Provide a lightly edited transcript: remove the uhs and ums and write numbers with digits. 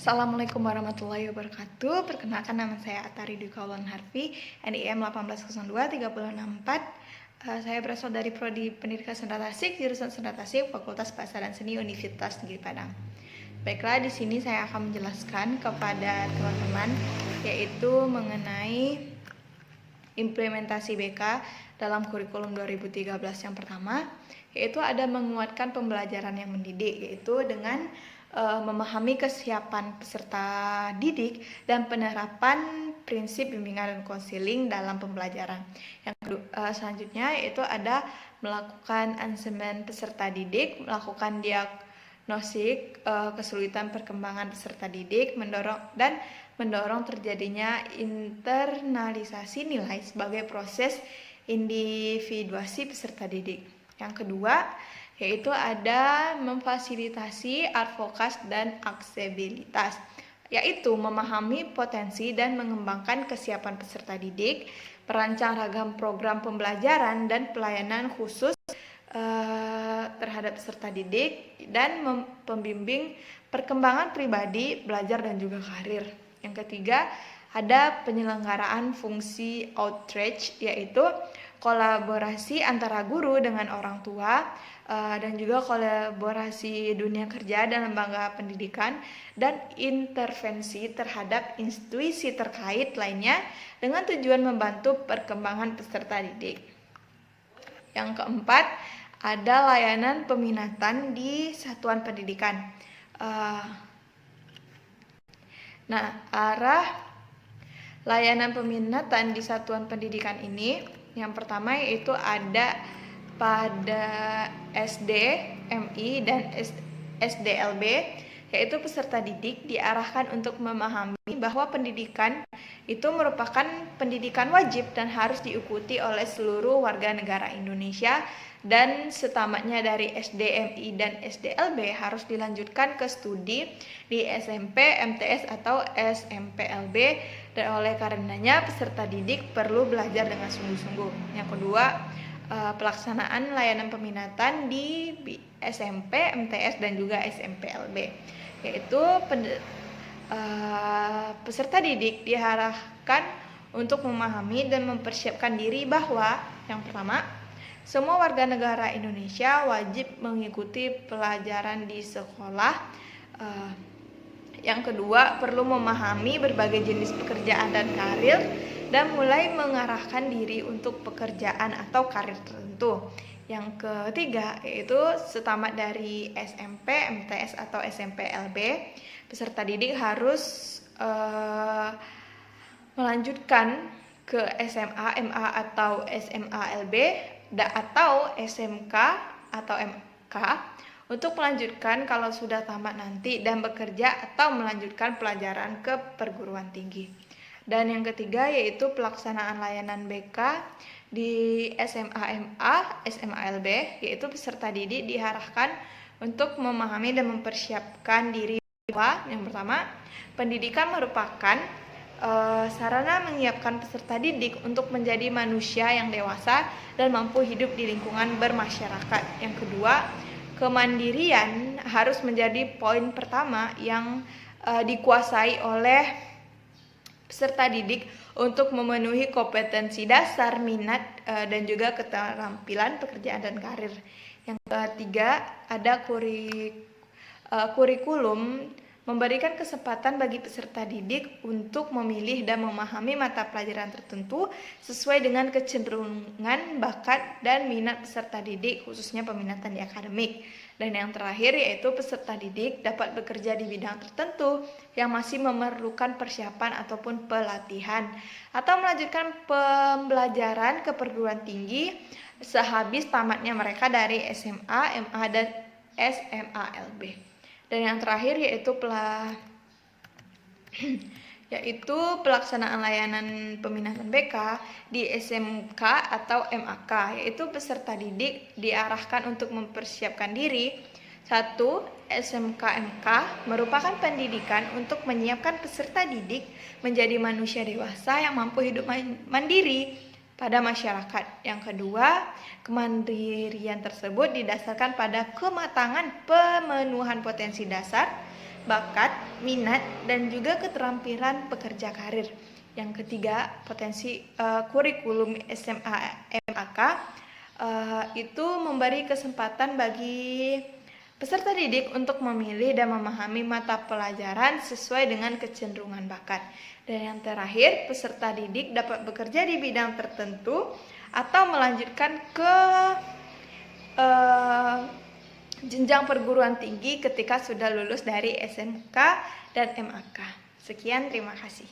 Assalamualaikum warahmatullahi wabarakatuh. Perkenalkan, nama saya Atari Dwi Kaulan Harfi, NIM 1802364. Saya berasal dari Prodi Pendidikan Senda Tasik, jurusan Senda Tasik, Fakultas Bahasa dan Seni Universitas Negeri Padang. Baiklah, di sini saya akan menjelaskan kepada teman-teman yaitu mengenai implementasi BK dalam kurikulum 2013 yang pertama, yaitu ada menguatkan pembelajaran yang mendidik, yaitu dengan memahami kesiapan peserta didik dan penerapan prinsip bimbingan dan konseling dalam pembelajaran. Yang selanjutnya yaitu ada melakukan asesmen peserta didik, melakukan diagnostik kesulitan perkembangan peserta didik, mendorong terjadinya internalisasi nilai sebagai proses individuasi peserta didik. Yang kedua yaitu ada memfasilitasi advokasi dan aksesibilitas, yaitu memahami potensi dan mengembangkan kesiapan peserta didik, merancang ragam program pembelajaran dan pelayanan khusus terhadap peserta didik, dan pembimbing perkembangan pribadi, belajar dan juga karir. Yang ketiga ada penyelenggaraan fungsi outreach, yaitu kolaborasi antara guru dengan orang tua, dan juga kolaborasi dunia kerja dan lembaga pendidikan, dan intervensi terhadap institusi terkait lainnya dengan tujuan membantu perkembangan peserta didik. Yang keempat ada layanan peminatan di satuan pendidikan. Arah layanan peminatan di satuan pendidikan ini yang pertama yaitu ada pada SD, MI, dan SDLB, yaitu peserta didik diarahkan untuk memahami bahwa pendidikan itu merupakan pendidikan wajib dan harus diikuti oleh seluruh warga negara Indonesia, dan setamatnya dari SD, MI, dan SDLB harus dilanjutkan ke studi di SMP, MTS, atau SMPLB, dan oleh karenanya peserta didik perlu belajar dengan sungguh-sungguh. Yang kedua, pelaksanaan layanan peminatan di SMP, MTS, dan juga SMPLB, yaitu peserta didik diarahkan untuk memahami dan mempersiapkan diri bahwa yang pertama, semua warga negara Indonesia wajib mengikuti pelajaran di sekolah. Yang kedua, perlu memahami berbagai jenis pekerjaan dan karir, dan mulai mengarahkan diri untuk pekerjaan atau karir tertentu. Yang ketiga yaitu setamat dari SMP, MTS, atau SMPLB, peserta didik harus melanjutkan ke SMA, MA, atau SMALB, atau SMK atau MK untuk melanjutkan kalau sudah tamat nanti, dan bekerja atau melanjutkan pelajaran ke perguruan tinggi. Dan yang ketiga yaitu pelaksanaan layanan BK di SMA, MA, SMALB, yaitu peserta didik diarahkan untuk memahami dan mempersiapkan diri bahwa yang pertama, pendidikan merupakan sarana menyiapkan peserta didik untuk menjadi manusia yang dewasa dan mampu hidup di lingkungan bermasyarakat. Yang kedua, kemandirian harus menjadi poin pertama yang dikuasai oleh peserta didik untuk memenuhi kompetensi dasar, minat, dan juga keterampilan pekerjaan dan karir. Yang ketiga ada kurikulum memberikan kesempatan bagi peserta didik untuk memilih dan memahami mata pelajaran tertentu sesuai dengan kecenderungan, bakat, dan minat peserta didik, khususnya peminatan di akademik. Dan yang terakhir yaitu peserta didik dapat bekerja di bidang tertentu yang masih memerlukan persiapan ataupun pelatihan, atau melanjutkan pembelajaran ke perguruan tinggi sehabis tamatnya mereka dari SMA, MA, dan SMALB. Dan yang terakhir yaitu pelaksanaan layanan peminatan BK di SMK atau MAK, yaitu peserta didik diarahkan untuk mempersiapkan diri. 1. SMK MK merupakan pendidikan untuk menyiapkan peserta didik menjadi manusia dewasa yang mampu hidup mandiri pada masyarakat. Yang kedua, kemandirian tersebut didasarkan pada kematangan pemenuhan potensi dasar bakat, minat, dan juga keterampilan pekerja karir. Yang ketiga, potensi kurikulum SMA MAK itu memberi kesempatan bagi peserta didik untuk memilih dan memahami mata pelajaran sesuai dengan kecenderungan bakat. Dan yang terakhir, peserta didik dapat bekerja di bidang tertentu atau melanjutkan ke jenjang perguruan tinggi ketika sudah lulus dari SMK dan MAK. Sekian, terima kasih.